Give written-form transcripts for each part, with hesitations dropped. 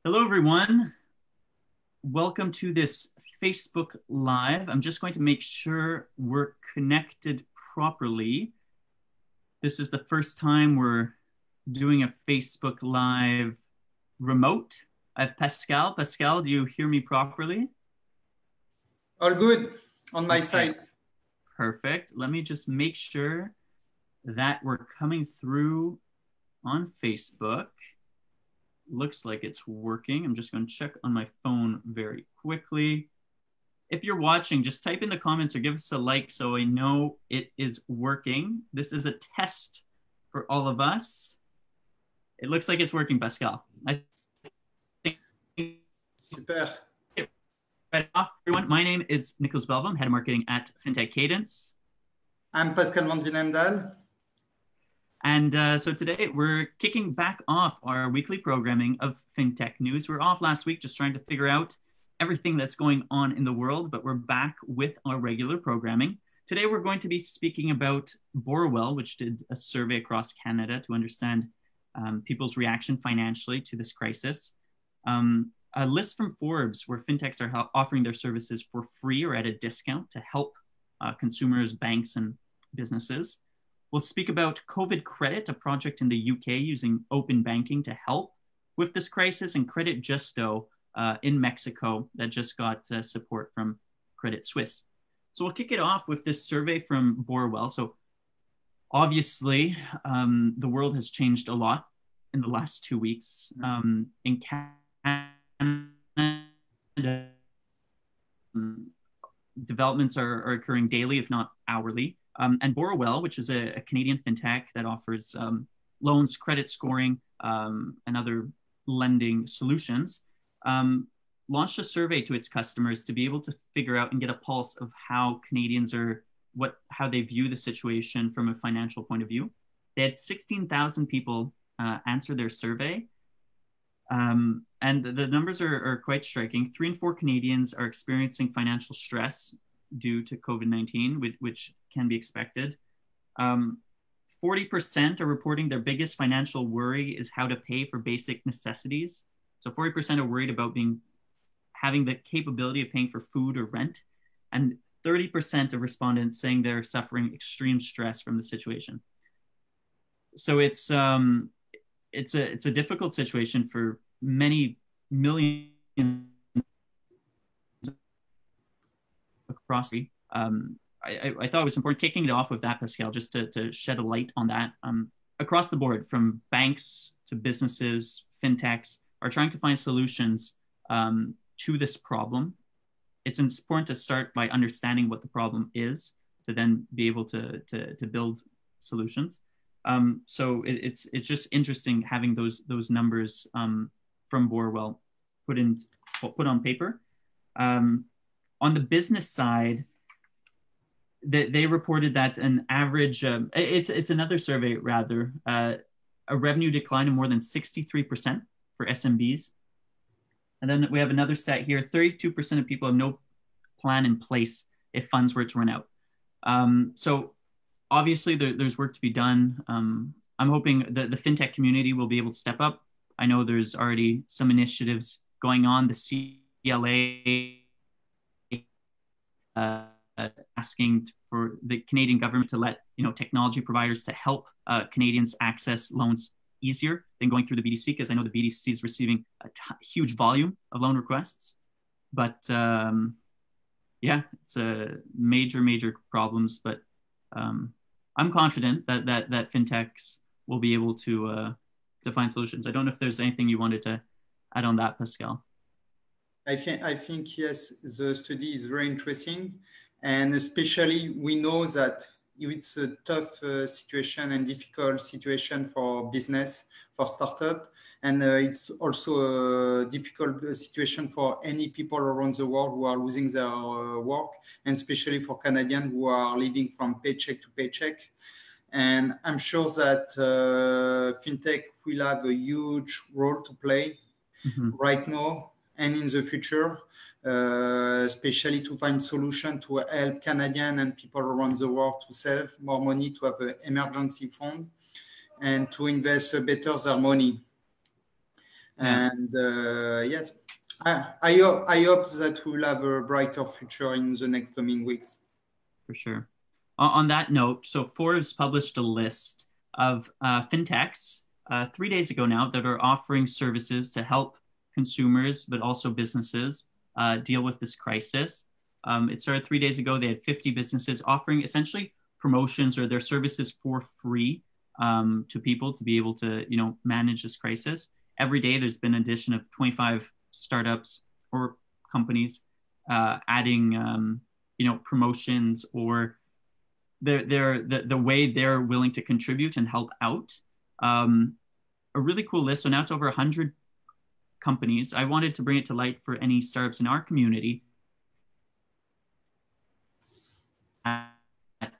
Hello, everyone. Welcome to this Facebook Live. I'm just going to make sure we're connected properly. This is the first time we're doing a Facebook Live remote. I have Pascal. Pascal, do you hear me properly? All good on my Okay, side. perfect. Let me just make sure that we're coming through on Facebook. Looks like it's working. I'm just going to check on my phone very quickly. If you're watching, just type in the comments or give us a like so I know it is working. This is a test for all of us. It looks like it's working, Pascal. I think Super. right off, everyone. My name is Nicholas Belvam, Head of Marketing at Fintech Cadence. I'm Pascal Van Vinendal. And so today we're kicking back off our weekly programming of FinTech news. We were off last week just trying to figure out everything that's going on in the world, but we're back with our regular programming. Today we're going to be speaking about Borewell, which did a survey across Canada to understand people's reaction financially to this crisis. A list from Forbes where fintechs are offering their services for free or at a discount to help consumers, banks, and businesses. We'll speak about CoBit Credit, a project in the UK using open banking to help with this crisis, and Credijusto in Mexico that just got support from Credit Suisse. So we'll kick it off with this survey from Borewell. So obviously, the world has changed a lot in the last 2 weeks. In Canada, developments are occurring daily, if not hourly. And Borrowell, which is a Canadian fintech that offers loans, credit scoring, and other lending solutions, launched a survey to its customers to be able to figure out and get a pulse of how Canadians how they view the situation from a financial point of view. They had 16,000 people answer their survey. And the numbers are quite striking. 3 in 4 Canadians are experiencing financial stress due to COVID-19, which can be expected. 40% are reporting their biggest financial worry is how to pay for basic necessities. So 40% are worried about having the capability of paying for food or rent. And 30% of respondents saying they're suffering extreme stress from the situation. So it's a difficult situation for many millions across the I thought it was important kicking it off with that, Pascal, just to shed a light on that. Across the board, from banks to businesses, fintechs, are trying to find solutions to this problem. It's important to start by understanding what the problem is to then be able to build solutions. So it's just interesting having those numbers from Borewell put on paper. On the business side, they reported that an average, it's another survey rather, a revenue decline of more than 63% for SMBs. And then we have another stat here, 32% of people have no plan in place if funds were to run out. So obviously there's work to be done. I'm hoping that the fintech community will be able to step up. I know there's already some initiatives going on. The CLA asking for the Canadian government to let technology providers to help Canadians access loans easier than going through the BDC, because I know the BDC is receiving a huge volume of loan requests. But yeah, it's a major problems. But I'm confident that fintechs will be able to find solutions. I don't know if there's anything you wanted to add on that, Pascal. I think yes, the study is very interesting, and especially we know that it's a tough situation and difficult situation for business, for startup, and it's also a difficult situation for any people around the world who are losing their work, and especially for Canadians who are living from paycheck to paycheck. And I'm sure that fintech will have a huge role to play right now and in the future, especially to find solutions to help Canadians and people around the world to save more money, to have an emergency fund, and to invest better their money. Yeah, And yes, I hope that we'll have a brighter future in the next coming weeks. for sure. On that note, so Forbes published a list of fintechs 3 days ago now that are offering services to help consumers, but also businesses deal with this crisis. It started 3 days ago. They had 50 businesses offering essentially promotions or their services for free to people to be able to, manage this crisis. Every day, there's been an addition of 25 startups or companies adding, promotions or the way they're willing to contribute and help out. A really cool list. So now it's over 100 companies. I wanted to bring it to light for any startups in our community that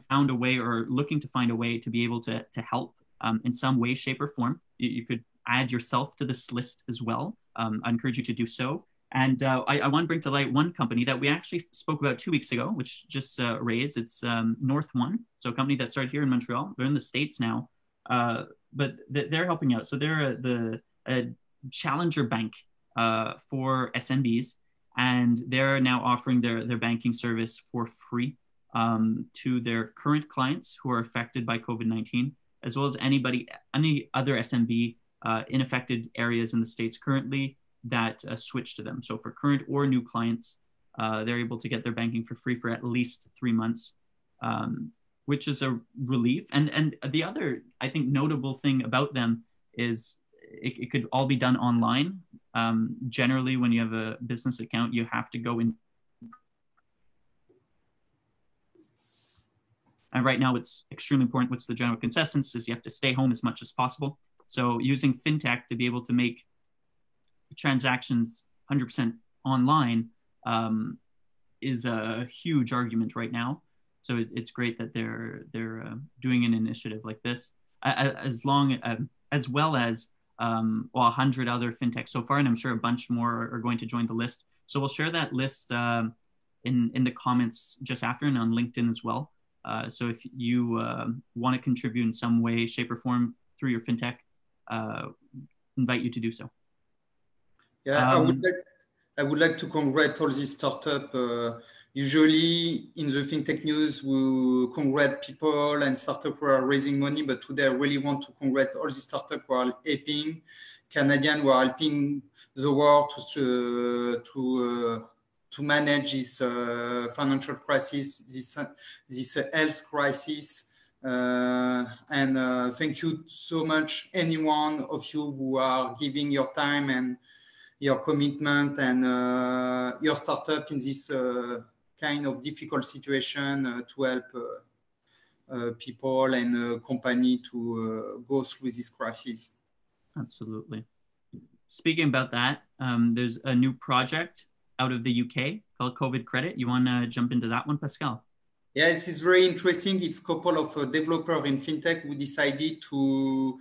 found a way or looking to find a way to be able to help in some way, shape, or form. You could add yourself to this list as well. I encourage you to do so. And I want to bring to light one company that we actually spoke about 2 weeks ago, which just raised. It's North One, so a company that started here in Montreal. They're in the States now, but they're helping out. So they're a challenger bank for SMBs, and they're now offering their banking service for free to their current clients who are affected by COVID-19, as well as any other SMB in affected areas in the States currently that switch to them. So for current or new clients, they're able to get their banking for free for at least 3 months, which is a relief. And the other, I think, notable thing about them is it could all be done online. Generally, when you have a business account, you have to go in. And right now, it's extremely important. What's the general consensus is you have to stay home as much as possible. So using fintech to be able to make transactions 100% online is a huge argument right now. So it's great that they're doing an initiative like this, as well as 100 other fintechs so far, and I'm sure a bunch more are going to join the list. So we'll share that list in the comments just after and on LinkedIn as well. So if you want to contribute in some way, shape, or form through your fintech, invite you to do so. Yeah, I would like to congratulate all these startups. Usually in the fintech news, we congratulate people and startups who are raising money, but today I really want to congratulate all the startups who are helping Canadians, who are helping the world to manage this financial crisis, this health crisis. And thank you so much, any one of you who are giving your time and your commitment and your startup in this kind of difficult situation to help people and company to go through this crisis. Absolutely. Speaking about that, there's a new project out of the UK called CoBit Credit. You want to jump into that one, Pascal? Yeah, this is very interesting. It's a couple of developers in fintech who decided to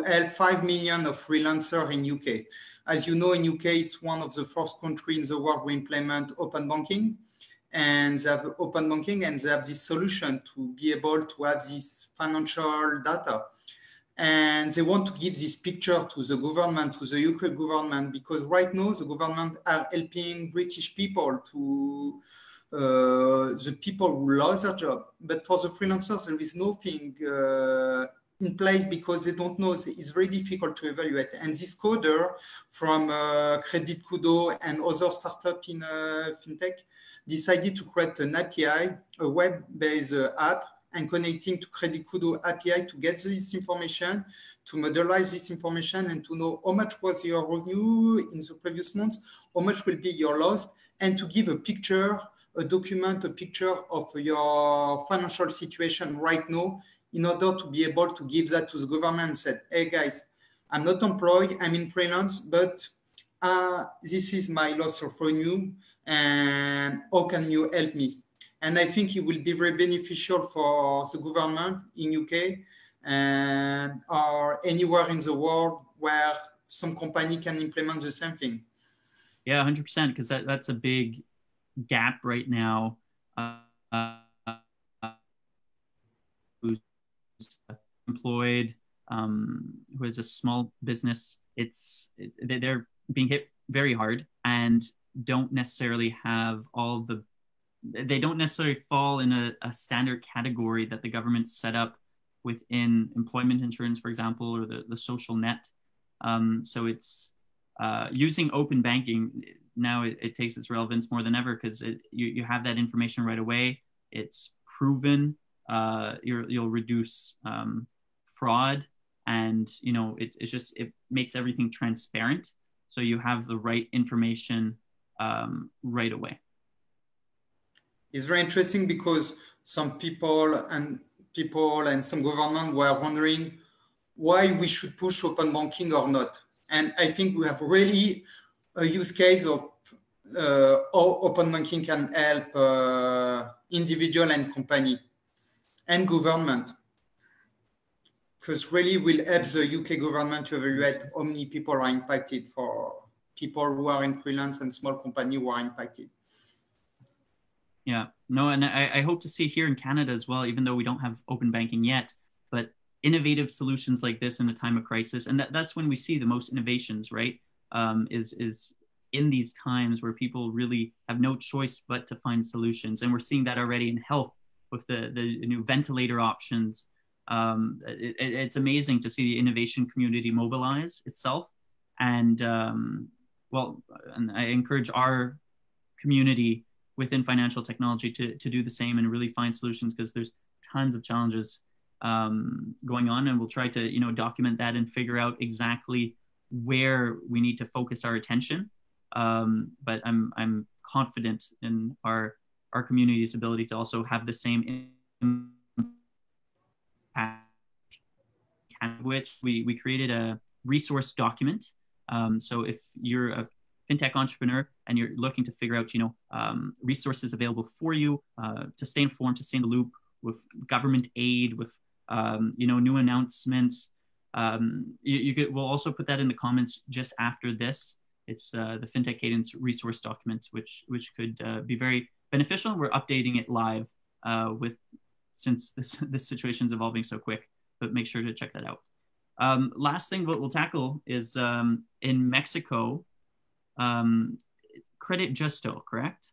help 5 million of freelancers in UK. As you know, in UK, it's one of the first countries in the world who implement open banking. And they have open banking and they have this solution to be able to have this financial data. And they want to give this picture to the government, to the UK government, because right now the government are helping British people to the people who lost their job. But for the freelancers, there is nothing in place because they don't know. It's very difficult to evaluate. And this coder from Credijusto and other startups in fintech decided to create an API, a web-based app, and connecting to Credijusto API to get this information, to modelize this information, and to know how much was your revenue in the previous months, how much will be your loss, and to give a picture, a document, a picture of your financial situation right now, in order to be able to give that to the government and said, hey guys, I'm not employed, I'm in freelance, but this is my loss of revenue, and how can you help me? And I think it will be very beneficial for the government in UK and or anywhere in the world where some company can implement the same thing. Yeah, 100%, because that's a big gap right now. Who's employed, who is a small business, they're being hit very hard and don't necessarily have all the they don't necessarily fall in a standard category that the government set up within employment insurance, for example, or the social net. So it's using open banking now. It takes its relevance more than ever because you have that information right away. It's proven. You'll reduce fraud, and it makes everything transparent. So you have the right information right away. It's very interesting because some people and some government were wondering why we should push open banking or not. And I think we have really a use case of how open banking can help individual and company and government. Because really will help the UK government to evaluate how many people are impacted for people who are in freelance and small company who are impacted. Yeah, no, and I hope to see here in Canada as well, even though we don't have open banking yet, but innovative solutions like this in a time of crisis. And that's when we see the most innovations, right? Is in these times where people really have no choice but to find solutions. And we're seeing that already in health with the new ventilator options. It's amazing to see the innovation community mobilize itself. And and I encourage our community within financial technology to do the same and really find solutions, because there's tons of challenges going on, and we'll try to document that and figure out exactly where we need to focus our attention. But I'm confident in our community's ability to also have the same impact, which we created a resource document. So if you're a fintech entrepreneur and you're looking to figure out resources available for you to stay informed, to stay in the loop with government aid, with new announcements, we'll also put that in the comments just after this. It's the Fintech Cadence resource document, which could be very beneficial. We're updating it live since this situation is evolving so quick, but make sure to check that out. Last thing we'll tackle is in Mexico, Credijusto, correct?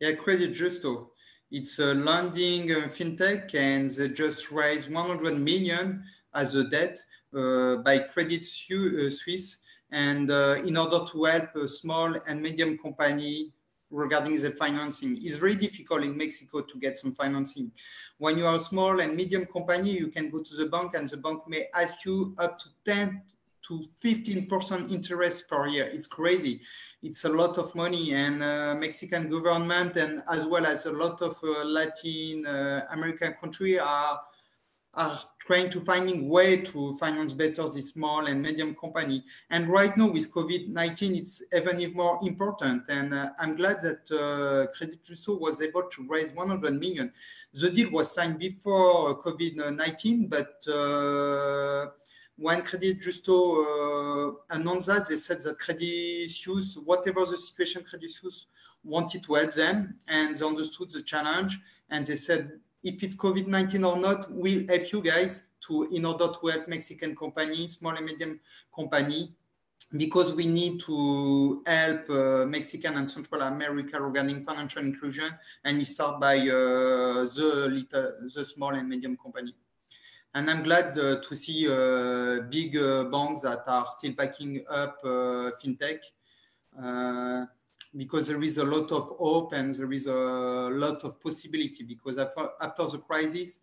Yeah, Credijusto. It's a lending fintech, and they just raised 100 million as a debt by Credit Suisse, and in order to help a small and medium company regarding the financing. It's very difficult in Mexico to get some financing. When you are a small and medium company, you can go to the bank and the bank may ask you up to 10 to 15% interest per year. It's crazy. It's a lot of money, and Mexican government and as well as a lot of Latin American countries are trying to finding way to finance better this small and medium company. And right now with COVID-19, it's even more important. And I'm glad that Credijusto was able to raise 100 million. The deal was signed before COVID-19, but when Credijusto announced that, they said that Credit Suisse, whatever the situation, Credit Suisse wanted to help them, and they understood the challenge, and they said, if it's COVID-19 or not, we'll help you guys in order to help Mexican companies, small and medium company, because we need to help Mexican and Central America regarding financial inclusion, and it starts by the small and medium company. And I'm glad to see big banks that are still backing up fintech. Because there is a lot of hope and there is a lot of possibility, because after the crisis,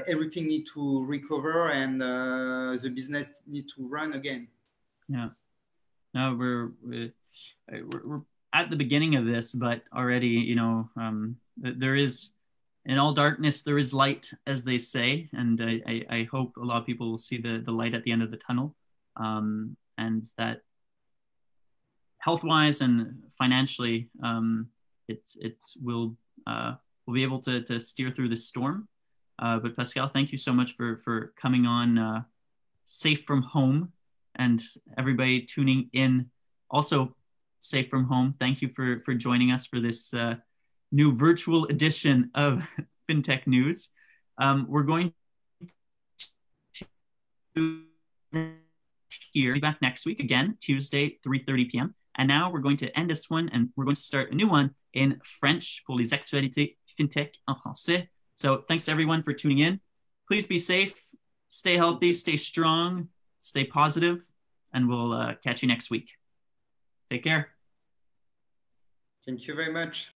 everything needs to recover and the business needs to run again. Yeah. No, we're at the beginning of this, but already, there is, in all darkness, there is light, as they say. And I hope a lot of people will see the light at the end of the tunnel, and that health-wise and financially, we'll be able to steer through the storm. But Pascal, thank you so much for coming on safe from home, and everybody tuning in also safe from home. Thank you for joining us for this new virtual edition of FinTech News. We're going here. Be back next week again, Tuesday, 3:30 p.m. And now we're going to end this one and we're going to start a new one in French pour les actualités fintech en français. So thanks to everyone for tuning in. Please be safe, stay healthy, stay strong, stay positive, and we'll catch you next week. Take care. Thank you very much.